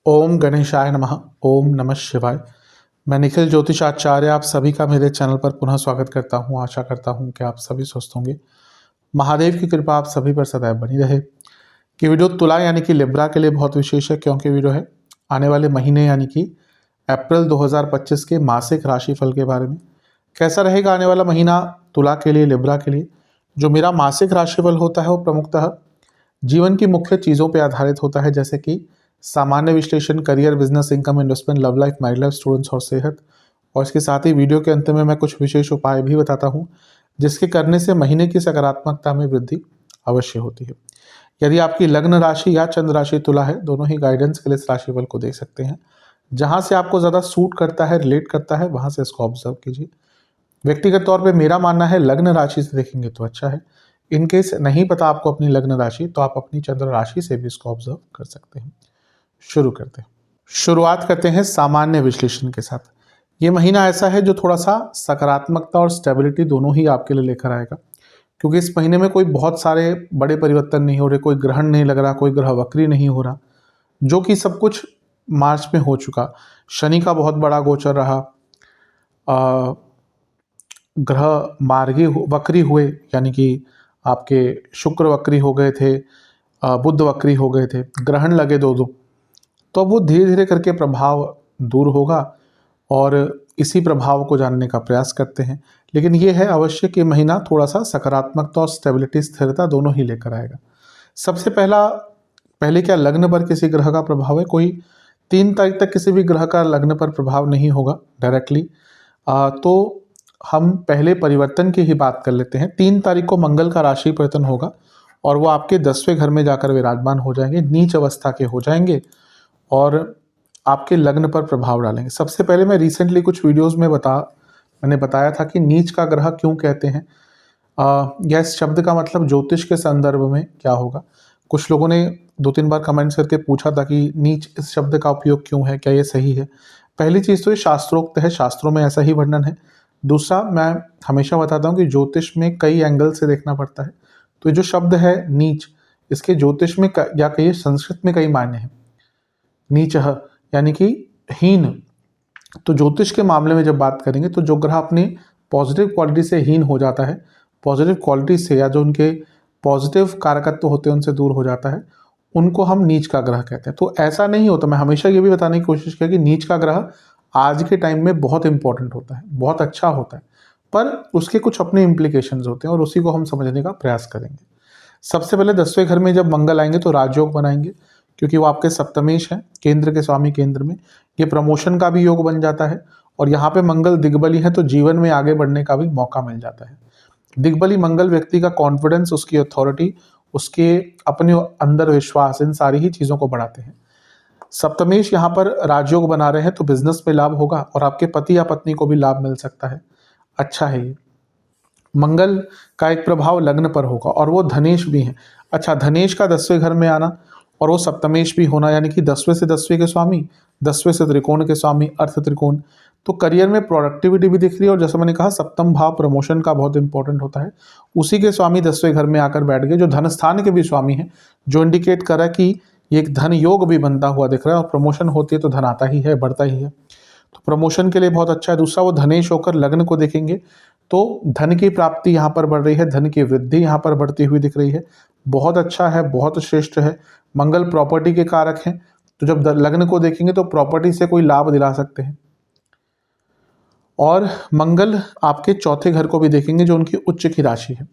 ओम गणेशाय नमः। ओम नमः शिवाय। मैं निखिल ज्योतिषाचार्य आप सभी का मेरे चैनल पर पुनः स्वागत करता हूं। आशा करता हूं कि आप सभी स्वस्थ होंगे। महादेव की कृपा आप सभी पर सदैव बनी रहे। कि वीडियो तुला यानी कि लिब्रा के लिए बहुत विशेष है, क्योंकि वीडियो है आने वाले महीने यानी कि अप्रैल 2025 के मासिक राशिफल के बारे में। कैसा रहेगा आने वाला महीना तुला के लिए, लिब्रा के लिए। जो मेरा मासिक राशिफल होता है वो प्रमुखतः जीवन की मुख्य चीज़ों पर आधारित होता है, जैसे कि सामान्य विश्लेषण, career, business, income, investment, love life, married life, students और सेहत। और इसके साथ ही वीडियो के अंत में मैं कुछ विशेष उपाय भी बताता हूं, जिसके करने से महीने की सकारात्मकता में वृद्धि अवश्य होती है। यदि आपकी लग्न राशि या चंद्र राशि तुला है, दोनों ही गाइडेंस के लिए इस राशिफल को देख सकते हैं। जहां से आपको ज़्यादा सूट करता है, रिलेट करता है, वहां से इसको ऑब्जर्व कीजिए। व्यक्तिगत तौर पे मेरा मानना है लग्न राशि से देखेंगे तो अच्छा है। इनकेस नहीं पता आपको अपनी लग्न राशि, तो आप अपनी चंद्र राशि से भी इसको ऑब्जर्व कर सकते हैं। शुरुआत करते हैं सामान्य विश्लेषण के साथ। ये महीना ऐसा है जो थोड़ा सा सकारात्मकता और स्टेबिलिटी दोनों ही आपके लिए लेकर आएगा, क्योंकि इस महीने में कोई बहुत सारे बड़े परिवर्तन नहीं हो रहे, कोई ग्रहण नहीं लग रहा, कोई ग्रह वक्री नहीं हो रहा, जो कि सब कुछ मार्च में हो चुका। शनि का बहुत बड़ा गोचर रहा, ग्रह मार्गी वक्री हुए, यानी कि आपके शुक्र वक्री हो गए थे, बुध वक्री हो गए थे, ग्रहण लगे दो दो। तो वो धीरे धीरे करके प्रभाव दूर होगा और इसी प्रभाव को जानने का प्रयास करते हैं। लेकिन ये है अवश्य कि महीना थोड़ा सा सकारात्मकता और स्टेबिलिटी, स्थिरता दोनों ही लेकर आएगा। सबसे पहले क्या लग्न पर किसी ग्रह का प्रभाव है? कोई 3 तारीख तक किसी भी ग्रह का लग्न पर प्रभाव नहीं होगा डायरेक्टली। तो हम पहले परिवर्तन की ही बात कर लेते हैं। 3 तारीख को मंगल का राशि परिवर्तन होगा और वो आपके 10वें घर में जाकर विराजमान हो जाएंगे, नीच अवस्था के हो जाएंगे और आपके लग्न पर प्रभाव डालेंगे। सबसे पहले मैं रिसेंटली कुछ वीडियोस में मैंने बताया था कि नीच का ग्रह क्यों कहते हैं, या इस शब्द का मतलब ज्योतिष के संदर्भ में क्या होगा। कुछ लोगों ने 2-3 बार कमेंट्स करके पूछा था कि नीच इस शब्द का उपयोग क्यों है, क्या ये सही है। पहली चीज़ तो ये शास्त्रोक्त है, शास्त्रों में ऐसा ही वर्णन है। दूसरा, मैं हमेशा बताता हूँ कि ज्योतिष में कई एंगल से देखना पड़ता है। तो ये जो शब्द है नीच, इसके ज्योतिष में या कहिए संस्कृत में कई मायने हैं। नीचः यानी कि हीन। तो ज्योतिष के मामले में जब बात करेंगे तो जो ग्रह अपनी पॉजिटिव क्वालिटी से हीन हो जाता है, पॉजिटिव क्वालिटी से या जो उनके पॉजिटिव कारकत्व होते हैं उनसे दूर हो जाता है, उनको हम नीच का ग्रह कहते हैं। तो ऐसा नहीं होता, मैं हमेशा ये भी बताने की कोशिश किया कि नीच का ग्रह आज के टाइम में बहुत इंपॉर्टेंट होता है, बहुत अच्छा होता है, पर उसके कुछ अपने इम्प्लीकेशंस होते हैं और उसी को हम समझने का प्रयास करेंगे। सबसे पहले 10वें घर में जब मंगल आएंगे तो राजयोग बनाएंगे, क्योंकि वो आपके सप्तमेश हैं, केंद्र के स्वामी केंद्र में। ये प्रमोशन का भी योग बन जाता है और यहाँ पे मंगल दिग्बली है, तो जीवन में आगे बढ़ने का भी मौका मिल जाता है। दिग्बली मंगल व्यक्ति का कॉन्फिडेंस, उसकी अथॉरिटी, उसके अपने अंदर विश्वास, इन सारी ही चीज़ों को बढ़ाते हैं। सप्तमेश यहाँ पर राजयोग बना रहे हैं तो बिजनेस में लाभ होगा और आपके पति या पत्नी को भी लाभ मिल सकता है। अच्छा है ये। मंगल का एक प्रभाव लग्न पर होगा और वो धनेश भी है। अच्छा, धनेश का 10वें घर में आना और वो सप्तमेश भी होना, यानी कि 10वें से 10वें के स्वामी, 10वें से त्रिकोण के स्वामी, अर्थ त्रिकोण। तो करियर में प्रोडक्टिविटी भी दिख रही है और जैसे मैंने कहा सप्तम भाव प्रमोशन का बहुत इंपॉर्टेंट होता है, उसी के स्वामी 10वें घर में आकर बैठ गए, जो धन स्थान के भी स्वामी हैं, जो इंडिकेट कर रहा है कि एक धन योग भी बनता हुआ दिख रहा है और प्रमोशन होती है तो धन आता ही है, बढ़ता ही है। तो प्रमोशन के लिए बहुत अच्छा है। दूसरा, वो धनेश होकर लग्न को देखेंगे तो धन की प्राप्ति यहाँ पर बढ़ रही है, धन की वृद्धि यहाँ पर बढ़ती हुई दिख रही है। बहुत अच्छा है, बहुत श्रेष्ठ है। मंगल प्रॉपर्टी के कारक हैं, तो जब लग्न को देखेंगे तो प्रॉपर्टी से कोई लाभ दिला सकते हैं। और मंगल आपके 4थे घर को भी देखेंगे, जो उनकी उच्च की राशि है।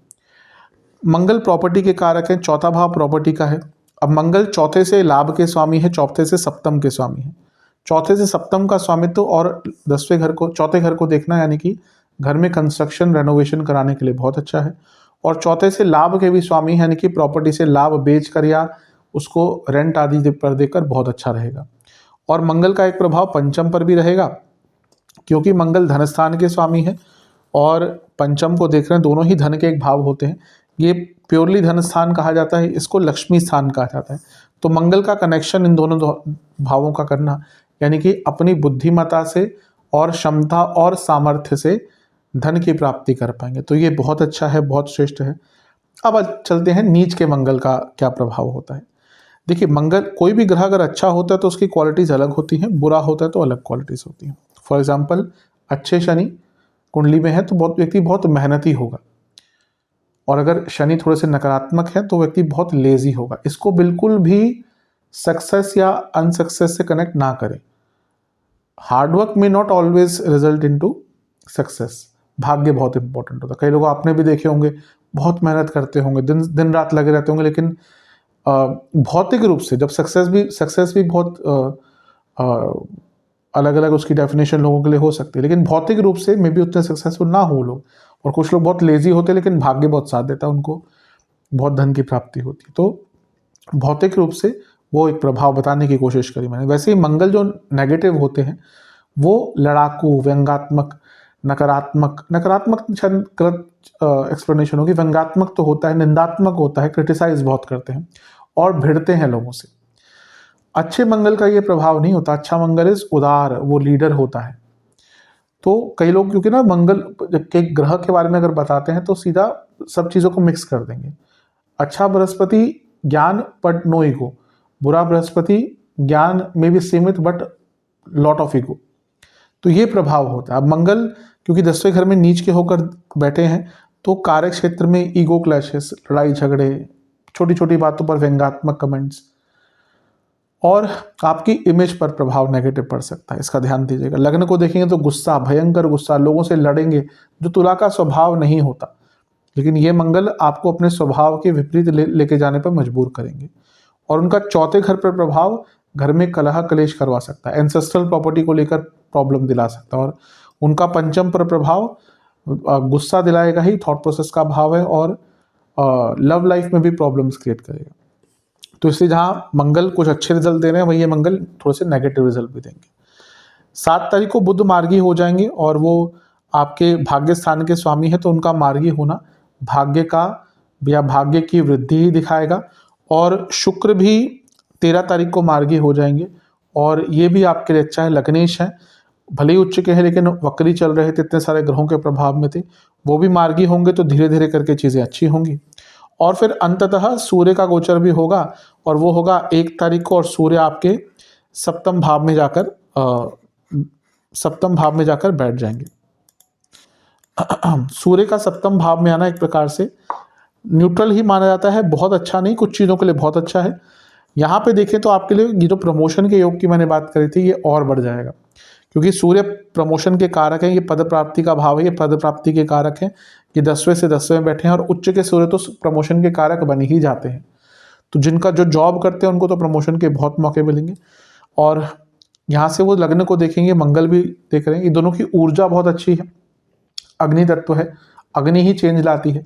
मंगल प्रॉपर्टी के कारक है, 4था भाव प्रॉपर्टी का है। अब मंगल 4थे से लाभ के स्वामी है, 4थे से सप्तम के स्वामी है। 4थे से सप्तम का स्वामित्व और 10वें घर को, 4थे घर को देखना, यानी कि घर में कंस्ट्रक्शन, रेनोवेशन कराने के लिए बहुत अच्छा है। और 4थे से लाभ के भी स्वामी है, यानी कि प्रॉपर्टी से लाभ बेच कर या उसको रेंट आदि पर देकर बहुत अच्छा रहेगा। और मंगल का एक प्रभाव पंचम पर भी रहेगा, क्योंकि मंगल धन स्थान के स्वामी है और पंचम को देख रहे हैं, दोनों ही धन के एक भाव होते हैं। ये प्योरली धन स्थान कहा जाता है, इसको लक्ष्मी स्थान कहा जाता है। तो मंगल का कनेक्शन इन दोनों भावों का करना, यानी कि अपनी बुद्धिमत्ता से और क्षमता और सामर्थ्य से धन की प्राप्ति कर पाएंगे। तो ये बहुत अच्छा है, बहुत श्रेष्ठ है। अब चलते हैं नीच के मंगल का क्या प्रभाव होता है। देखिए मंगल, कोई भी ग्रह अगर अच्छा होता है तो उसकी क्वालिटीज़ अलग होती हैं, बुरा होता है तो अलग क्वालिटीज़ होती हैं। फॉर एग्जांपल, अच्छे शनि कुंडली में है तो व्यक्ति बहुत मेहनती होगा, और अगर शनि थोड़े से नकारात्मक है तो व्यक्ति बहुत लेजी होगा। इसको बिल्कुल भी सक्सेस या अनसक्सेस से कनेक्ट ना करें। हार्डवर्क में not always result into success. भाग्य बहुत इंपॉर्टेंट होता है। कई लोग आपने भी देखे होंगे, बहुत मेहनत करते होंगे, दिन दिन रात लगे रहते होंगे, लेकिन भौतिक रूप से जब सक्सेस भी बहुत अलग अलग उसकी डेफिनेशन लोगों के लिए हो सकती है, लेकिन भौतिक रूप से मे बी उतने सक्सेसफुल ना हो लोग। और कुछ लोग बहुत लेजी होते हैं लेकिन भाग्य बहुत साथ देता है, उनको बहुत धन की प्राप्ति होती है। तो भौतिक रूप से वो एक प्रभाव बताने की कोशिश करी मैंने। वैसे ही मंगल जो नेगेटिव होते हैं वो लड़ाकू, व्यंगात्मक, नकारात्मक, नकारात्मक शायद गलत एक्सप्लेनेशन होगी। व्यंगात्मक तो होता है, निंदात्मक होता है, क्रिटिसाइज बहुत करते हैं और भिड़ते हैं लोगों से। अच्छे मंगल का ये प्रभाव नहीं होता। अच्छा मंगल इज उदार, वो लीडर होता है। तो कई लोग क्योंकि ना मंगल के ग्रह के बारे में अगर बताते हैं तो सीधा सब चीज़ों को मिक्स कर देंगे। अच्छा बृहस्पति ज्ञान बट नो ईगो, बुरा बृहस्पति ज्ञान में भी सीमित बट लॉट ऑफ ईगो। तो ये प्रभाव होता है। अब मंगल क्योंकि 10वें घर में नीच के होकर बैठे हैं तो कार्य क्षेत्र में ईगो क्लैशेस, लड़ाई झगड़े, छोटी छोटी बातों पर व्यंगात्मक कमेंट्स, और आपकी इमेज पर प्रभाव नेगेटिव पड़ सकता है। इसका ध्यान दीजिएगा। लग्न को देखेंगे तो गुस्सा, भयंकर गुस्सा, लोगों से लड़ेंगे, जो तुला का स्वभाव नहीं होता। लेकिन ये मंगल आपको अपने स्वभाव के विपरीत लेके जाने पर मजबूर करेंगे। और उनका चौथे घर पर प्रभाव घर में कलह कलेश करवा सकता है, एंसेस्ट्रल प्रॉपर्टी को लेकर प्रॉब्लम दिला सकता है। और उनका पंचम पर प्रभाव गुस्सा दिलाएगा ही, थॉट प्रोसेस का भाव है, और लव लाइफ में भी प्रॉब्लम्स क्रिएट करेगा। तो इसलिए जहाँ मंगल कुछ अच्छे रिजल्ट दे रहे हैं वही ये मंगल थोड़े से नेगेटिव रिजल्ट भी देंगे। 7 तारीख को बुध मार्गी हो जाएंगे और वो आपके भाग्य स्थान के स्वामी है, तो उनका मार्गी होना भाग्य का या भाग्य की वृद्धि ही दिखाएगा। और शुक्र भी 13 तारीख को मार्गी हो जाएंगे और ये भी आपके लिए अच्छा है। लग्नेश है, भले ही उच्च के हैं लेकिन वक्री चल रहे थे, इतने सारे ग्रहों के प्रभाव में थे, वो भी मार्गी होंगे, तो धीरे धीरे करके चीज़ें अच्छी होंगी। और फिर अंततः सूर्य का गोचर भी होगा और वो होगा 1 तारीख को, और सूर्य आपके सप्तम भाव में जाकर बैठ जाएंगे। सूर्य का सप्तम भाव में आना एक प्रकार से न्यूट्रल ही माना जाता है, बहुत अच्छा नहीं, कुछ चीज़ों के लिए बहुत अच्छा है। यहाँ पे देखें तो आपके लिए ये जो प्रमोशन के योग की मैंने बात करी थी ये और बढ़ जाएगा, क्योंकि सूर्य प्रमोशन के कारक हैं, ये पद प्राप्ति का भाव है, ये पद प्राप्ति के कारक हैं। ये 10वें से 10वें बैठे हैं और उच्च के सूर्य तो प्रमोशन के कारक बन ही जाते हैं। तो जिनका जो जॉब करते हैं उनको तो प्रमोशन के बहुत मौके मिलेंगे। और यहाँ से वो लग्न को देखेंगे, मंगल भी देख रहे हैं, ये दोनों की ऊर्जा बहुत अच्छी है। अग्नि तत्व है, अग्नि ही चेंज लाती है,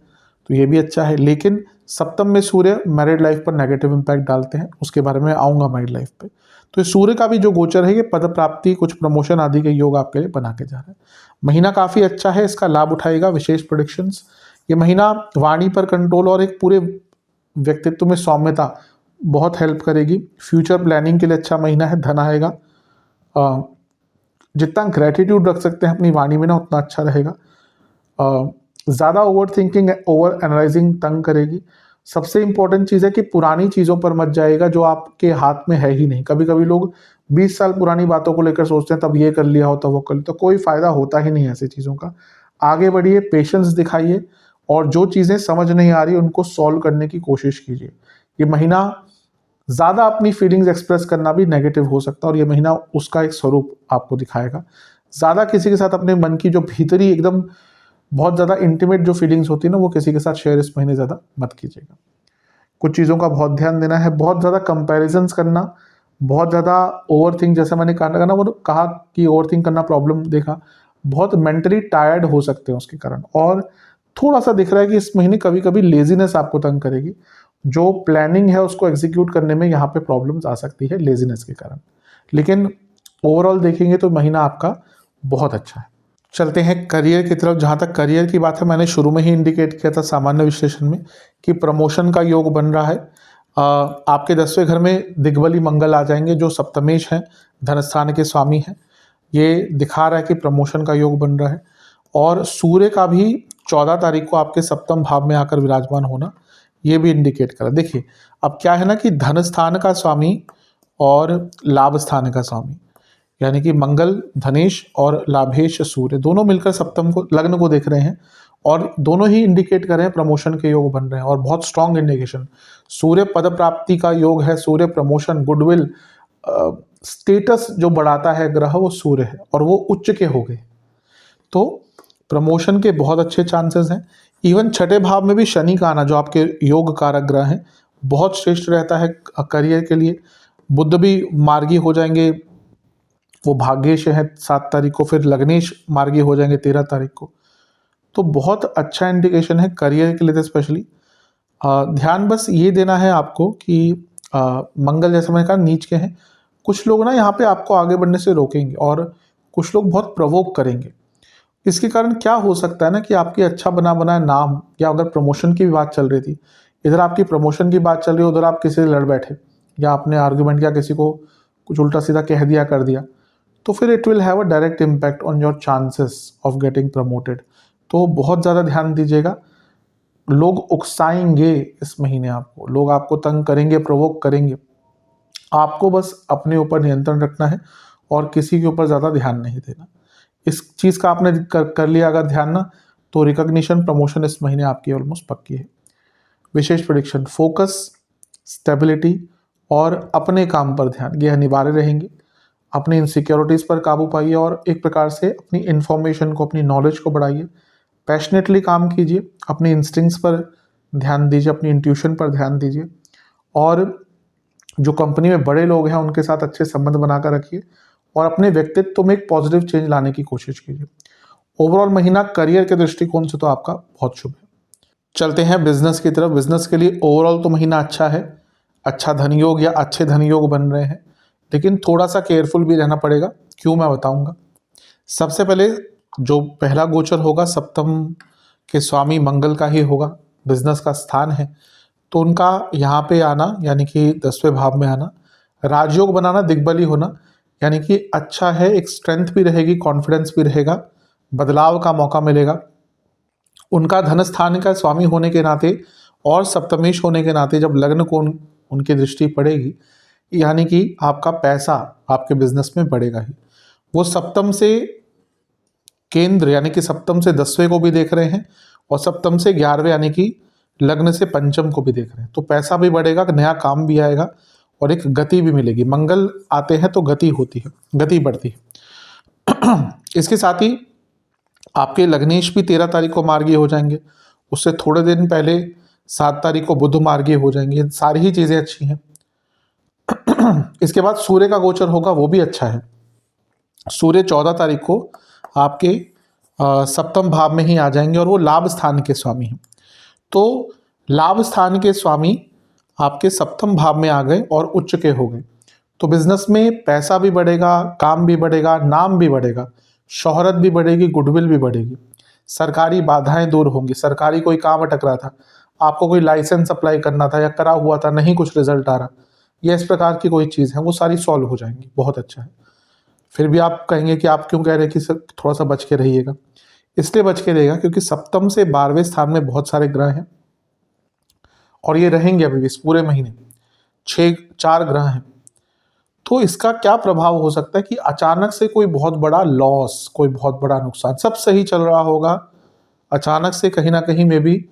तो ये भी अच्छा है। लेकिन सप्तम में सूर्य मैरिड लाइफ पर नेगेटिव इम्पैक्ट डालते हैं, उसके बारे में आऊँगा मैरिड लाइफ पे। तो सूर्य का भी जो गोचर है ये पद प्राप्ति, कुछ प्रमोशन आदि के योग आपके लिए बना के जा रहा है। महीना काफ़ी अच्छा है, इसका लाभ उठाएगा। विशेष प्रेडिक्शंस, ये महीना वाणी पर कंट्रोल और एक पूरे व्यक्तित्व में सौम्यता बहुत हेल्प करेगी। फ्यूचर प्लानिंग के लिए अच्छा महीना है, धन आएगा। जितना ग्रेटिट्यूड रख सकते हैं अपनी वाणी में ना उतना अच्छा रहेगा। ज़्यादा ओवर थिंकिंग, ओवर एनालाइजिंग तंग करेगी। सबसे इंपॉर्टेंट चीज़ है कि पुरानी चीज़ों पर मत जाएगा जो आपके हाथ में है ही नहीं। कभी कभी लोग 20 साल पुरानी बातों को लेकर सोचते हैं, तब ये कर लिया हो तब वो कर लिया, तो कोई फ़ायदा होता ही नहीं ऐसी चीज़ों का। आगे बढ़िए, पेशेंस दिखाइए और जो चीज़ें समझ नहीं आ रही उनको सॉल्व करने की कोशिश कीजिए। ये महीना ज़्यादा अपनी फीलिंग्स एक्सप्रेस करना भी नेगेटिव हो सकता है और ये महीना उसका एक स्वरूप आपको दिखाएगा। ज़्यादा किसी के साथ अपने मन की जो भीतरी एकदम बहुत ज़्यादा इंटीमेट जो फीलिंग्स होती है ना, वो किसी के साथ शेयर इस महीने ज़्यादा मत कीजिएगा। कुछ चीज़ों का बहुत ध्यान देना है, बहुत ज़्यादा कंपैरिजंस करना, बहुत ज़्यादा ओवरथिंक, जैसे मैंने कहा ना, वो कहा कि ओवरथिंक करना प्रॉब्लम देखा, बहुत मेंटली टायर्ड हो सकते हैं उसके कारण। और थोड़ा सा दिख रहा है कि इस महीने कभी कभी लेजीनेस आपको तंग करेगी, जो प्लानिंग है उसको एग्जीक्यूट करने में यहाँ पे प्रॉब्लम्स आ सकती है लेजीनेस के कारण। लेकिन ओवरऑल देखेंगे तो महीना आपका बहुत अच्छा है। चलते हैं करियर की तरफ। जहाँ तक करियर की बात है, मैंने शुरू में ही इंडिकेट किया था सामान्य विश्लेषण में कि प्रमोशन का योग बन रहा है। आपके 10वें घर में दिग्बली मंगल आ जाएंगे जो सप्तमेश हैं, धनस्थान के स्वामी हैं। ये दिखा रहा है कि प्रमोशन का योग बन रहा है। और सूर्य का भी 14 तारीख को आपके सप्तम भाव में आकर विराजमान होना, ये भी इंडिकेट कर रहा है। देखिए अब क्या है ना कि धन स्थान का स्वामी और लाभ स्थान का स्वामी यानी कि मंगल धनेश और लाभेश सूर्य दोनों मिलकर सप्तम को लग्न को देख रहे हैं और दोनों ही इंडिकेट कर रहे हैं प्रमोशन के योग बन रहे हैं और बहुत स्ट्रांग इंडिकेशन। सूर्य पद प्राप्ति का योग है, सूर्य प्रमोशन गुडविल स्टेटस जो बढ़ाता है ग्रह वो सूर्य है और वो उच्च के हो गए, तो प्रमोशन के बहुत अच्छे चांसेस हैं। इवन छठे भाव में भी शनि का आना जो आपके योग कारक ग्रह हैं बहुत श्रेष्ठ रहता है करियर के लिए। बुध भी मार्गी हो जाएंगे, वो भाग्येश है 7 तारीख को, फिर लग्नेश मार्गी हो जाएंगे 13 तारीख को, तो बहुत अच्छा इंडिकेशन है करियर के लिए। तो स्पेशली ध्यान बस ये देना है आपको कि मंगल जैसे मैंने कहा नीच के हैं, कुछ लोग ना यहाँ पे आपको आगे बढ़ने से रोकेंगे और कुछ लोग बहुत प्रवोक करेंगे। इसके कारण क्या हो सकता है ना कि आपकी अच्छा बना बनाया नाम, या अगर प्रमोशन की भी बात चल रही थी, इधर आपकी प्रमोशन की बात चल रही है, उधर आप किसी से लड़ बैठे या आपने आर्ग्यूमेंट किया, किसी को कुछ उल्टा सीधा कह दिया कर दिया, तो फिर it will have a direct impact on your chances of getting promoted. तो बहुत ज़्यादा ध्यान दीजिएगा, लोग उकसाएंगे इस महीने आपको, लोग आपको तंग करेंगे, प्रोवोक करेंगे, आपको बस अपने ऊपर नियंत्रण रखना है और किसी के ऊपर ज़्यादा ध्यान नहीं देना। इस चीज़ का आपने कर लिया अगर ध्यान ना, तो रिकॉग्निशन प्रमोशन इस महीने आपकी ऑलमोस्ट पक्की है। विशेष प्रेडिक्शन फोकस स्टेबिलिटी और अपने काम पर ध्यान, ये अनिवार्य रहेंगे। अपनी इनसिक्योरिटीज़ पर काबू पाइए और एक प्रकार से अपनी इन्फॉर्मेशन को, अपनी नॉलेज को बढ़ाइए। पैशनेटली काम कीजिए, अपने इंस्टिंक्ट्स पर ध्यान दीजिए, अपनी इंट्यूशन पर ध्यान दीजिए और जो कंपनी में बड़े लोग हैं उनके साथ अच्छे संबंध बनाकर रखिए और अपने व्यक्तित्व में एक पॉजिटिव चेंज लाने की कोशिश कीजिए। ओवरऑल महीना करियर के दृष्टिकोण से तो आपका बहुत शुभ है। चलते हैं बिजनेस की तरफ। बिजनेस के लिए ओवरऑल तो महीना अच्छा है, अच्छा धन योग या अच्छे धन योग बन रहे हैं, लेकिन थोड़ा सा केयरफुल भी रहना पड़ेगा। क्यों, मैं बताऊंगा। सबसे पहले जो पहला गोचर होगा सप्तम के स्वामी मंगल का ही होगा, बिजनेस का स्थान है, तो उनका यहाँ पे आना यानी कि 10वें भाव में आना, राजयोग बनाना, दिग्बली होना, यानी कि अच्छा है, एक स्ट्रेंथ भी रहेगी, कॉन्फिडेंस भी रहेगा, बदलाव का मौका मिलेगा। उनका धन स्थान का स्वामी होने के नाते और सप्तमेश होने के नाते जब लग्न को उनकी दृष्टि पड़ेगी, यानी कि आपका पैसा आपके बिजनेस में बढ़ेगा ही। वो सप्तम से केंद्र यानी कि सप्तम से 10वें को भी देख रहे हैं और सप्तम से 11वें यानी कि लग्न से पंचम को भी देख रहे हैं, तो पैसा भी बढ़ेगा, नया काम भी आएगा और एक गति भी मिलेगी। मंगल आते हैं तो गति होती है, गति बढ़ती है। इसके साथ ही आपके लग्नेश भी 13 तारीख को मार्गी हो जाएंगे, उससे थोड़े दिन पहले 7 तारीख को बुध मार्गी हो जाएंगे। सारी ही चीज़ें अच्छी हैं। इसके बाद सूर्य का गोचर होगा, वो भी अच्छा है। सूर्य 14 तारीख को आपके सप्तम भाव में ही आ जाएंगे और वो लाभ स्थान के स्वामी हैं। तो लाभ स्थान के स्वामी आपके सप्तम भाव में आ गए और उच्च के हो गए, तो बिजनेस में पैसा भी बढ़ेगा, काम भी बढ़ेगा, नाम भी बढ़ेगा, शोहरत भी बढ़ेगी, गुडविल भी बढ़ेगी। सरकारी बाधाएं दूर होंगी, सरकारी कोई काम अटक रहा था, आपको कोई लाइसेंस अप्लाई करना था या करा हुआ था, नहीं कुछ रिजल्ट आ रहा, या इस प्रकार की कोई चीज़ है, वो सारी सॉल्व हो जाएंगी। बहुत अच्छा है। फिर भी आप कहेंगे कि आप क्यों कह रहे हैं कि सर थोड़ा सा बच के रहिएगा, इसलिए बच के रहेगा क्योंकि सप्तम से 12वें स्थान में बहुत सारे ग्रह हैं और ये रहेंगे अभी भी इस पूरे महीने, 4 ग्रह हैं। तो इसका क्या प्रभाव हो सकता है कि अचानक से कोई बहुत बड़ा लॉस, कोई बहुत बड़ा नुकसान, सब सही चल रहा होगा, अचानक से कहीं ना कहीं में भी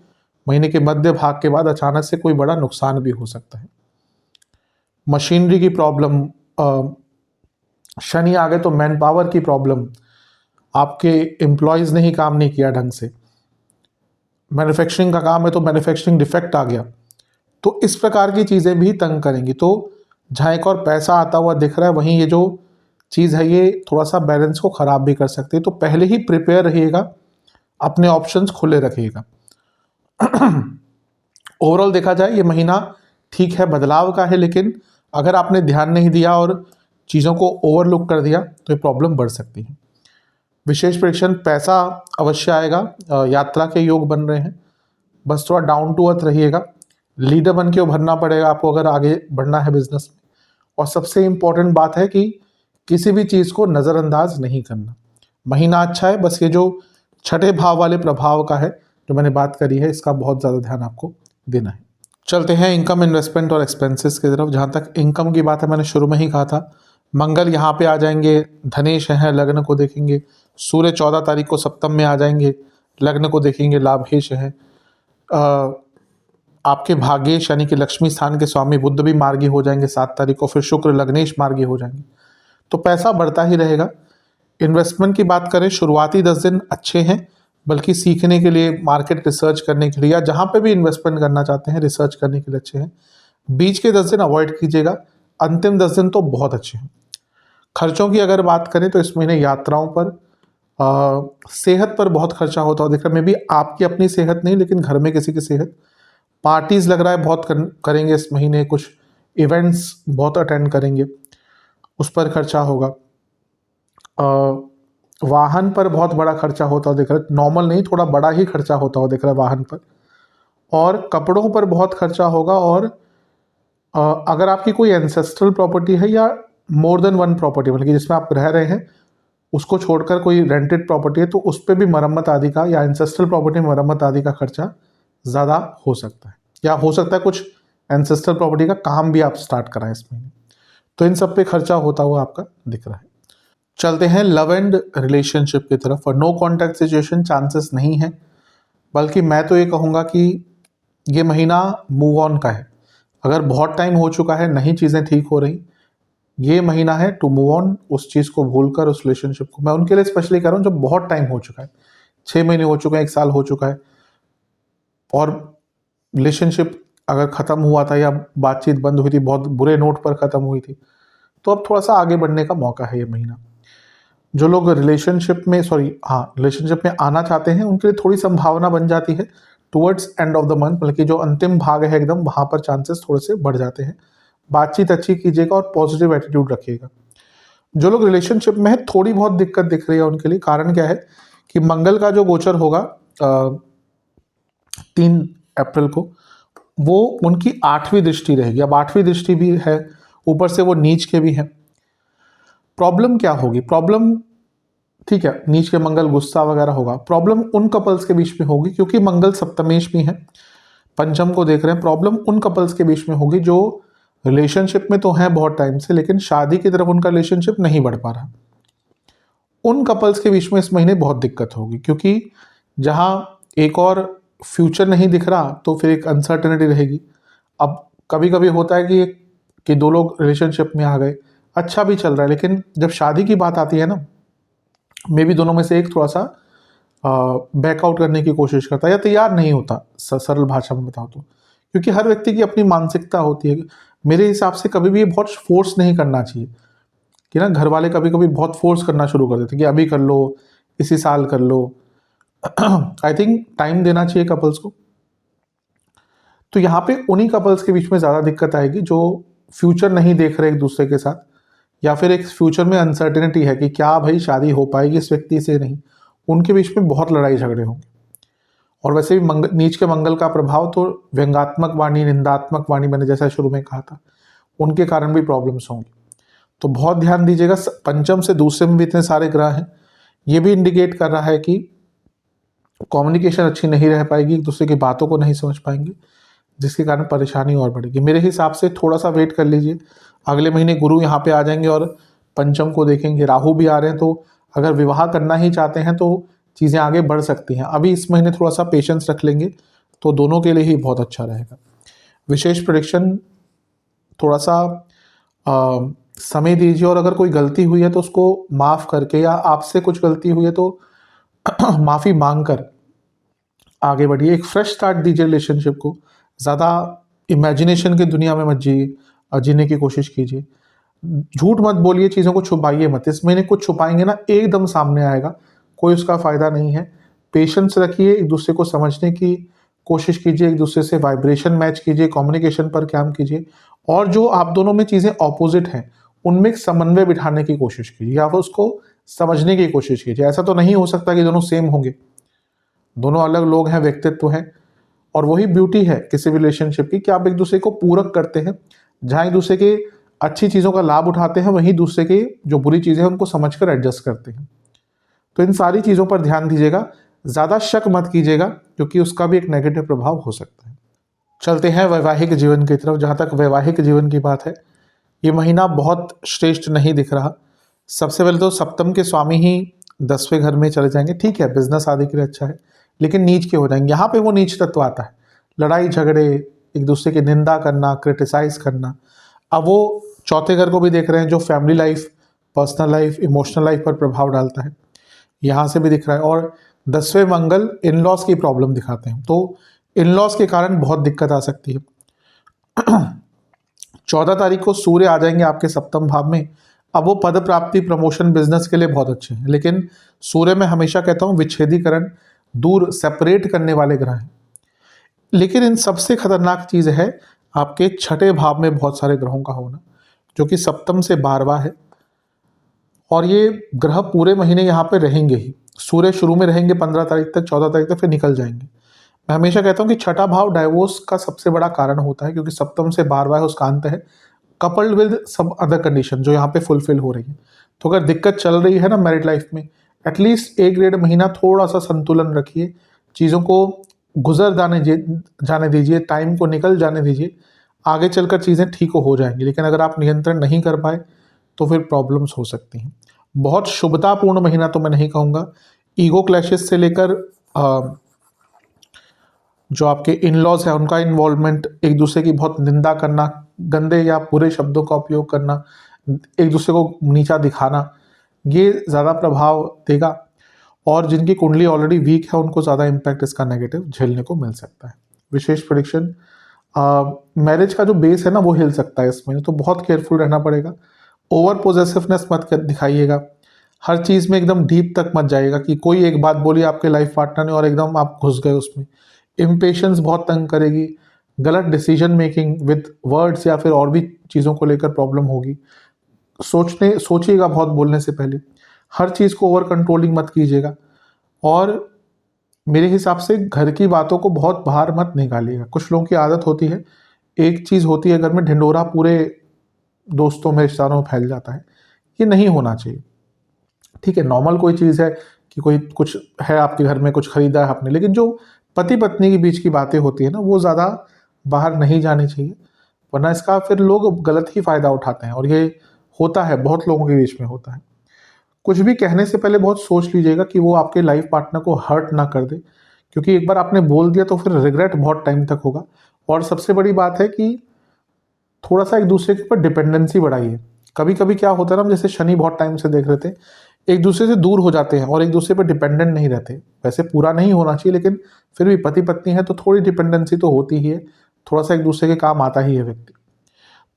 महीने के मध्य भाग के बाद अचानक से कोई बड़ा नुकसान भी हो सकता है। मशीनरी की प्रॉब्लम, शनि आ गए तो मैन पावर की प्रॉब्लम, आपके एम्प्लॉयज़ ने ही काम नहीं किया ढंग से, मैन्युफैक्चरिंग का काम है तो मैन्युफैक्चरिंग डिफेक्ट आ गया, तो इस प्रकार की चीज़ें भी तंग करेंगी। तो जहाँ एक और पैसा आता हुआ दिख रहा है, वहीं ये जो चीज़ है ये थोड़ा सा बैलेंस को ख़राब भी कर सकती है। तो पहले ही प्रिपेयर रहिएगा, अपने ऑप्शंस खुले रखिएगा। ओवरऑल देखा जाए ये महीना ठीक है, बदलाव का है, लेकिन अगर आपने ध्यान नहीं दिया और चीज़ों को ओवरलुक कर दिया तो ये प्रॉब्लम बढ़ सकती है। विशेष प्रेडिक्शन, पैसा अवश्य आएगा, यात्रा के योग बन रहे हैं, बस थोड़ा डाउन टू अर्थ रहिएगा, लीडर बन के उभरना पड़ेगा आपको अगर आगे बढ़ना है बिजनेस में। और सबसे इम्पोर्टेंट बात है कि किसी भी चीज़ को नज़रअंदाज नहीं करना। महीना अच्छा है, बस ये जो छठे भाव वाले प्रभाव का है जो मैंने बात करी है, इसका बहुत ज़्यादा ध्यान आपको देना है। चलते हैं इनकम, इन्वेस्टमेंट और एक्सपेंसेस की तरफ। जहाँ तक इनकम की बात है, मैंने शुरू में ही कहा था, मंगल यहाँ पे आ जाएंगे, धनेश है, लग्न को देखेंगे। सूर्य 14 तारीख को सप्तम में आ जाएंगे, लग्न को देखेंगे, लाभेश है। आपके भाग्येश यानी कि लक्ष्मी स्थान के स्वामी बुध भी मार्गी हो जाएंगे 7 तारीख को, फिर शुक्र लग्नेश मार्गी हो जाएंगे। तो पैसा बढ़ता ही रहेगा। इन्वेस्टमेंट की बात करें, शुरुआती 10 दिन अच्छे हैं, बल्कि सीखने के लिए, मार्केट रिसर्च करने के लिए, या जहाँ पे भी इन्वेस्टमेंट करना चाहते हैं रिसर्च करने के लिए अच्छे हैं। बीच के 10 दिन अवॉइड कीजिएगा, अंतिम 10 दिन तो बहुत अच्छे हैं। खर्चों की अगर बात करें तो इस महीने यात्राओं पर, सेहत पर बहुत खर्चा होता हो दिख रहा है। मे बी आपकी अपनी सेहत नहीं, लेकिन घर में किसी की सेहत। पार्टीज लग रहा है बहुत करेंगे इस महीने, कुछ इवेंट्स बहुत अटेंड करेंगे, उस पर खर्चा होगा। वाहन पर बहुत बड़ा खर्चा होता हो दिख रहा है, नॉर्मल नहीं, थोड़ा बड़ा ही खर्चा होता हो दिख रहा है वाहन पर। और कपड़ों पर बहुत खर्चा होगा। और अगर आपकी कोई एंसेस्ट्रल प्रॉपर्टी है या मोर देन वन प्रॉपर्टी, मतलब कि जिसमें आप रह रहे हैं उसको छोड़कर कोई रेंटेड प्रॉपर्टी है, तो उस पर भी मरम्मत आदि का, या एंसेस्ट्रल प्रॉपर्टी में मरम्मत आदि का खर्चा ज़्यादा हो सकता है, या हो सकता है कुछ एंसेस्ट्रल प्रॉपर्टी का काम भी आप स्टार्ट कराएं इस महीने। तो इन सब पे खर्चा होता हुआ आपका दिख रहा है। चलते हैं लव एंड रिलेशनशिप की तरफ। और नो कॉन्टैक्ट सिचुएशन चांसेस नहीं है, बल्कि मैं तो ये कहूँगा कि ये महीना मूव ऑन का है। अगर बहुत टाइम हो चुका है, नहीं चीज़ें ठीक हो रही, ये महीना है टू मूव ऑन, उस चीज़ को भूलकर, उस रिलेशनशिप को। मैं उनके लिए स्पेशली कह रहा हूँ जब बहुत टाइम हो चुका है, 6 महीने हो चुके हैं, 1 साल हो चुका है, और रिलेशनशिप अगर ख़त्म हुआ था या बातचीत बंद हुई थी, बहुत बुरे नोट पर ख़त्म हुई थी, तो अब थोड़ा सा आगे बढ़ने का मौका है ये महीना। जो लोग रिलेशनशिप में आना चाहते हैं, उनके लिए थोड़ी संभावना बन जाती है towards end of the month, बल्कि जो अंतिम भाग है एकदम, वहाँ पर चांसेस थोड़े से बढ़ जाते हैं। बातचीत अच्छी कीजिएगा और पॉजिटिव एटीट्यूड रखिएगा। जो लोग रिलेशनशिप में है, थोड़ी बहुत दिक्कत दिख रही है उनके लिए। कारण क्या है कि मंगल का जो गोचर होगा 3 अप्रैल को, वो उनकी 8वीं दृष्टि रहेगी। अब 8वीं दृष्टि भी है, ऊपर से वो नीच के भी हैं। प्रॉब्लम क्या होगी? प्रॉब्लम, ठीक है, नीच के मंगल गुस्सा वगैरह होगा। प्रॉब्लम उन कपल्स के बीच में होगी, क्योंकि मंगल सप्तमेश भी है, पंचम को देख रहे हैं। प्रॉब्लम उन कपल्स के बीच में होगी जो रिलेशनशिप में तो हैं बहुत टाइम से, लेकिन शादी की तरफ उनका रिलेशनशिप नहीं बढ़ पा रहा। उन कपल्स के बीच में इस महीने बहुत दिक्कत होगी, क्योंकि जहां एक और फ्यूचर नहीं दिख रहा, तो फिर एक अनसर्टेनिटी रहेगी। अब कभी कभी होता है कि 2 लोग रिलेशनशिप में आ गए, अच्छा भी चल रहा है, लेकिन जब शादी की बात आती है ना, मे बी दोनों में से एक थोड़ा सा बैकआउट करने की कोशिश करता है या तैयार नहीं होता, सरल भाषा में बताओ तो। क्योंकि हर व्यक्ति की अपनी मानसिकता होती है। मेरे हिसाब से कभी भी ये बहुत फोर्स नहीं करना चाहिए, कि ना घर वाले कभी कभी बहुत फोर्स करना शुरू कर देते कि अभी कर लो, इसी साल कर लो। आई थिंक टाइम देना चाहिए कपल्स को। तो यहाँ पे उन्हीं कपल्स के बीच में ज़्यादा दिक्कत आएगी जो फ्यूचर नहीं देख रहे एक दूसरे के साथ, या फिर एक फ्यूचर में अनसर्टेनिटी है कि क्या भाई शादी हो पाएगी इस व्यक्ति से, नहीं। उनके बीच में बहुत लड़ाई झगड़े होंगे। और वैसे भी नीच के मंगल का प्रभाव तो व्यंगात्मक वाणी, निंदात्मक वाणी, मैंने जैसा शुरू में कहा था, उनके कारण भी प्रॉब्लम्स होंगी। तो बहुत ध्यान दीजिएगा। पंचम से दूसरे में भी इतने सारे ग्रह हैं, ये भी इंडिकेट कर रहा है कि कम्युनिकेशन अच्छी नहीं रह पाएगी, एक दूसरे की बातों को नहीं समझ पाएंगे, जिसके कारण परेशानी और बढ़ेगी। मेरे हिसाब से थोड़ा सा वेट कर लीजिए, अगले महीने गुरु यहाँ पे आ जाएंगे और पंचम को देखेंगे, राहु भी आ रहे हैं, तो अगर विवाह करना ही चाहते हैं तो चीज़ें आगे बढ़ सकती हैं। अभी इस महीने थोड़ा सा पेशेंस रख लेंगे तो दोनों के लिए ही बहुत अच्छा रहेगा। विशेष प्रेडिक्शन, थोड़ा सा समय दीजिए, और अगर कोई गलती हुई है तो उसको माफ़ करके, या आपसे कुछ गलती हुई है तो माफ़ी मांग कर आगे बढ़िए। एक फ्रेश स्टार्ट दीजिए रिलेशनशिप को। ज़्यादा इमेजिनेशन की दुनिया में मत जीने की कोशिश कीजिए। झूठ मत बोलिए, चीज़ों को छुपाइए मत। इस महीने कुछ छुपाएंगे ना, एकदम सामने आएगा, कोई उसका फ़ायदा नहीं है। पेशेंस रखिए, एक दूसरे को समझने की कोशिश कीजिए, एक दूसरे से वाइब्रेशन मैच कीजिए, कम्युनिकेशन पर काम कीजिए, और जो आप दोनों में चीज़ें ऑपोजिट हैं उनमें एक समन्वय बिठाने की कोशिश कीजिए, या फिर उसको समझने की कोशिश कीजिए। ऐसा तो नहीं हो सकता कि दोनों सेम होंगे, दोनों अलग लोग हैं, व्यक्तित्व हैं। और वही ब्यूटी है किसी भी रिलेशनशिप की, कि आप एक दूसरे को पूरक करते हैं। जहाँ एक दूसरे के अच्छी चीज़ों का लाभ उठाते हैं, वहीं दूसरे के जो बुरी चीज़ें हैं उनको समझकर एडजस्ट करते हैं। तो इन सारी चीज़ों पर ध्यान दीजिएगा, ज़्यादा शक मत कीजिएगा, क्योंकि उसका भी एक नेगेटिव प्रभाव हो सकता है। चलते हैं वैवाहिक जीवन की तरफ। जहाँ तक वैवाहिक जीवन की बात है, ये महीना बहुत श्रेष्ठ नहीं दिख रहा। सबसे पहले तो सप्तम के स्वामी ही 10वें घर में चले जाएंगे। ठीक है, बिजनेस आदि के लिए अच्छा है, लेकिन नीच के हो जाएंगे। यहाँ पे वो नीच तत्व आता है, लड़ाई झगड़े, एक दूसरे की निंदा करना, क्रिटिसाइज करना। अब वो चौथे घर को भी देख रहे हैं, जो family life, personal life, emotional life पर प्रभाव डालता है, यहाँ से भी दिख रहा है। और 10वें मंगल इन लॉज की प्रॉब्लम दिखाते हैं, तो इन लॉज के कारण बहुत दिक्कत आ सकती है। 14 तारीख को सूर्य आ जाएंगे आपके सप्तम भाव में। अब वो पद प्राप्ति, प्रमोशन, बिजनेस के लिए बहुत अच्छे हैं, लेकिन सूर्य में हमेशा कहता हूँ विच्छेदीकरण, दूर सेपरेट करने वाले ग्रह हैं। लेकिन इन सबसे खतरनाक चीज़ है आपके छठे भाव में बहुत सारे ग्रहों का होना, जो कि सप्तम से 12वां है। और ये ग्रह पूरे महीने यहाँ पे रहेंगे ही। सूर्य शुरू में रहेंगे 15 तारीख तक, 14 तारीख तक, फिर निकल जाएंगे। मैं हमेशा कहता हूँ कि छठा भाव डाइवोर्स का सबसे बड़ा कारण होता है, क्योंकि सप्तम से 12वां है, उसका अंत है, कपल्ड विद सब अदर कंडीशन जो यहाँ पे फुलफिल हो रही है। तो अगर दिक्कत चल रही है ना मैरिड लाइफ में, एटलीस्ट 1 डेढ़ महीना थोड़ा सा संतुलन रखिए, चीज़ों को गुजर जाने दीजिए, टाइम को निकल जाने दीजिए, आगे चलकर चीज़ें ठीक हो जाएंगी। लेकिन अगर आप नियंत्रण नहीं कर पाए तो फिर प्रॉब्लम्स हो सकती हैं। बहुत शुभतापूर्ण महीना तो मैं नहीं कहूँगा। ईगो क्लैशेस से लेकर जो आपके इन लॉज है उनका इन्वॉल्वमेंट, एक दूसरे की बहुत निंदा करना, गंदे या बुरे शब्दों का उपयोग करना, एक दूसरे को नीचा दिखाना, ये ज़्यादा प्रभाव देगा। और जिनकी कुंडली ऑलरेडी वीक है उनको ज़्यादा इम्पैक्ट इसका नेगेटिव झेलने को मिल सकता है। विशेष प्रेडिक्शन, मैरिज का जो बेस है ना वो हिल सकता है इस महीने, तो बहुत केयरफुल रहना पड़ेगा। ओवर पोजेसिवनेस मत दिखाइएगा, हर चीज़ में एकदम डीप तक मत जाइएगा कि कोई एक बात बोली आपके लाइफ पार्टनर ने और एकदम आप घुस गए उसमें। इम्पेशंस बहुत तंग करेगी, गलत डिसीजन मेकिंग विद वर्ड्स या फिर और भी चीज़ों को लेकर प्रॉब्लम होगी। सोचिएगा बहुत बोलने से पहले, हर चीज़ को ओवर कंट्रोलिंग मत कीजिएगा। और मेरे हिसाब से घर की बातों को बहुत बाहर मत निकालिएगा। कुछ लोगों की आदत होती है, एक चीज़ होती है घर में, ढिंडोरा पूरे दोस्तों में, रिश्तेदारों में फैल जाता है। ये नहीं होना चाहिए। ठीक है, नॉर्मल कोई चीज़ है कि कोई कुछ है आपके घर में, कुछ खरीदा है आपने, लेकिन जो पति पत्नी के बीच की बातें होती है ना, वो ज़्यादा बाहर नहीं जानी चाहिए, वरना इसका फिर लोग गलत ही फ़ायदा उठाते हैं। और ये होता है, बहुत लोगों के बीच में होता है। कुछ भी कहने से पहले बहुत सोच लीजिएगा कि वो आपके लाइफ पार्टनर को हर्ट ना कर दे, क्योंकि एक बार आपने बोल दिया तो फिर रिग्रेट बहुत टाइम तक होगा। और सबसे बड़ी बात है कि थोड़ा सा एक दूसरे के ऊपर डिपेंडेंसी बढ़ाइए। कभी कभी क्या होता है ना, हम जैसे शनि बहुत टाइम से देख रहे थे, एक दूसरे से दूर हो जाते हैं और एक दूसरे पर डिपेंडेंट नहीं रहते। वैसे पूरा नहीं होना चाहिए, लेकिन फिर भी पति पत्नी है तो थोड़ी डिपेंडेंसी तो होती ही है, थोड़ा सा एक दूसरे के काम आता ही है व्यक्ति।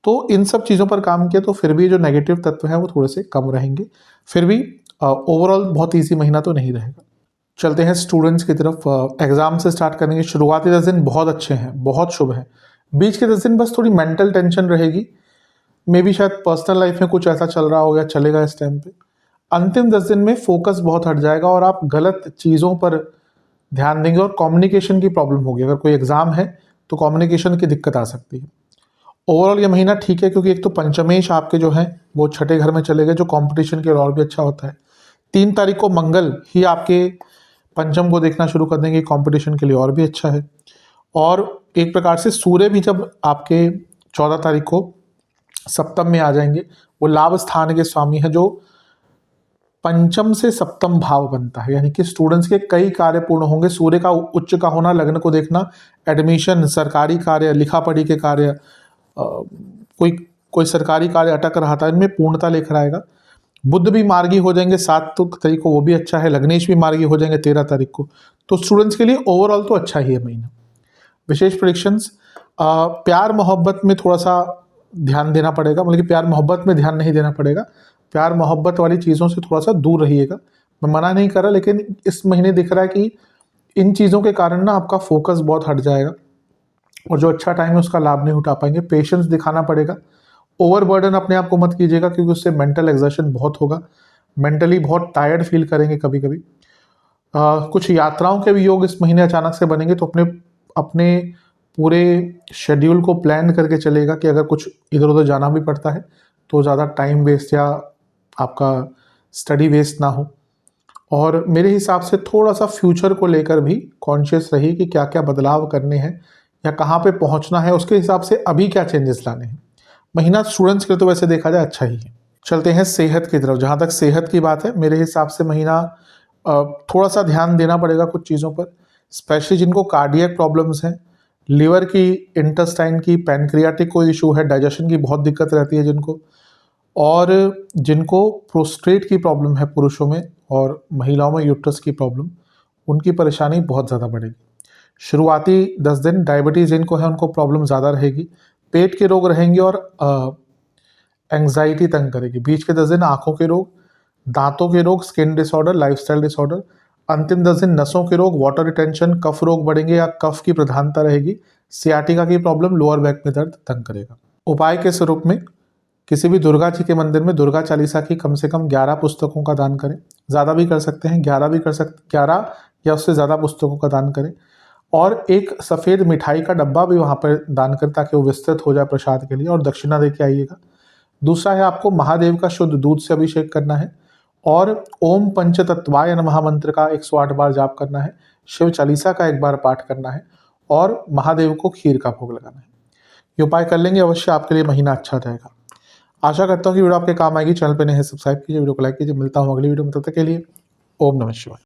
तो इन सब चीज़ों पर काम किया तो फिर भी जो नेगेटिव तत्व हैं वो थोड़े से कम रहेंगे। फिर भी ओवरऑल बहुत ईजी महीना तो नहीं रहेगा। चलते हैं स्टूडेंट्स की तरफ। एग्जाम से स्टार्ट करेंगे। शुरुआती 10 दिन बहुत अच्छे हैं, बहुत शुभ हैं। बीच के 10 दिन बस थोड़ी मेंटल टेंशन रहेगी, मे बी शायद पर्सनल लाइफ में कुछ ऐसा चल रहा हो या चलेगा इस टाइम पे। अंतिम 10 दिन में फोकस बहुत हट जाएगा और आप गलत चीज़ों पर ध्यान देंगे और कम्युनिकेशन की प्रॉब्लम होगी। अगर कोई एग्जाम है तो कम्युनिकेशन की दिक्कत आ सकती है। ओवरऑल ये महीना ठीक है, क्योंकि एक तो पंचमेश आपके जो हैं वो छठे घर में चले गए, जो कंपटीशन के लिए और भी अच्छा होता है। 3 तारीख को मंगल ही आपके पंचम को देखना शुरू कर देंगे, कंपटीशन के लिए और भी अच्छा है। और एक प्रकार से सूर्य भी जब आपके 14 तारीख को सप्तम में आ जाएंगे, वो लाभ स्थान के स्वामी है, जो पंचम से सप्तम भाव बनता है, यानी कि स्टूडेंट्स के कई कार्य पूर्ण होंगे। सूर्य का उच्च का होना, लग्न को देखना, एडमिशन, सरकारी कार्य, लिखा पढ़ी के कार्य, कोई सरकारी कार्य अटक रहा था, इनमें पूर्णता लेकर आएगा। बुध भी मार्गी हो जाएंगे 7 तारीख को, वो भी अच्छा है। लग्नेश भी मार्गी हो जाएंगे 13 तारीख को। तो स्टूडेंट्स के लिए ओवरऑल तो अच्छा ही है महीना। विशेष प्रेडिक्शंस, प्यार मोहब्बत में थोड़ा सा ध्यान देना पड़ेगा, मतलब कि प्यार मोहब्बत में ध्यान नहीं देना पड़ेगा, प्यार मोहब्बत वाली चीज़ों से थोड़ा सा दूर रहिएगा। मैं मना नहीं कर रहा, लेकिन इस महीने दिख रहा है कि इन चीज़ों के कारण ना आपका फोकस बहुत हट जाएगा और जो अच्छा टाइम है उसका लाभ नहीं उठा पाएंगे। पेशेंस दिखाना पड़ेगा। ओवरबर्डन अपने आप को मत कीजिएगा, क्योंकि उससे मेंटल एग्जर्शन बहुत होगा, मेंटली बहुत टायर्ड फील करेंगे कभी कभी। कुछ यात्राओं के भी योग इस महीने अचानक से बनेंगे, तो अपने अपने पूरे शेड्यूल को प्लान करके चलेगा कि अगर कुछ इधर उधर जाना भी पड़ता है तो ज़्यादा टाइम वेस्ट या आपका स्टडी वेस्ट ना हो। और मेरे हिसाब से थोड़ा सा फ्यूचर को लेकर भी कॉन्शियस रहिए कि क्या क्या बदलाव करने हैं या कहाँ पे पहुँचना है, उसके हिसाब से अभी क्या चेंजेस लाने हैं। महीना स्टूडेंट्स के लिए तो वैसे देखा जाए अच्छा ही है। चलते हैं सेहत की तरफ। जहाँ तक सेहत की बात है, मेरे हिसाब से महीना थोड़ा सा ध्यान देना पड़ेगा कुछ चीज़ों पर, स्पेशली जिनको कार्डियक प्रॉब्लम्स हैं, लिवर की, इंटेस्टाइन की, पैनक्रियाटिक कोई इशू है, डाइजेशन की बहुत दिक्कत रहती है जिनको, और जिनको प्रोस्टेट की प्रॉब्लम है पुरुषों में और महिलाओं में यूट्रस की प्रॉब्लम, उनकी परेशानी बहुत ज़्यादा बढ़ेगी। शुरुआती 10 दिन डायबिटीज़ जिनको है उनको प्रॉब्लम ज़्यादा रहेगी, पेट के रोग रहेंगे और एंग्जाइटी तंग करेगी। बीच के 10 दिन आँखों के रोग, दांतों के रोग, स्किन डिसऑर्डर, लाइफस्टाइल डिसऑर्डर। अंतिम 10 दिन नसों के रोग, वाटर रिटेंशन, कफ रोग बढ़ेंगे या कफ की प्रधानता रहेगी। सियाटिका की प्रॉब्लम, लोअर बैक में दर्द तंग करेगा। उपाय के स्वरूप में किसी भी दुर्गा जी के मंदिर में दुर्गा चालीसा की कम से कम 11 पुस्तकों का दान करें। ज़्यादा भी कर सकते हैं, 11 भी कर सकते, 11 या उससे ज़्यादा पुस्तकों का दान करें। और एक सफ़ेद मिठाई का डब्बा भी वहाँ पर दान करें ताकि वो विस्तृत हो जाए प्रसाद के लिए, और दक्षिणा दे के आइएगा। दूसरा है, आपको महादेव का शुद्ध दूध से अभिषेक करना है और ओम पंचतत्वाय नमः मंत्र का 108 बार जाप करना है, शिव चालीसा का 1 बार पाठ करना है और महादेव को खीर का भोग लगाना है। ये उपाय कर लेंगे, अवश्य आपके लिए महीना अच्छा रहेगा। आशा करता हूँ कि वीडियो आपके काम आएगी। चैनल पे नए हैं, सब्सक्राइब कीजिए, वीडियो को लाइक कीजिए। मिलता हूँ अगली वीडियो में, तब तक के लिए ओम नमः शिवाय।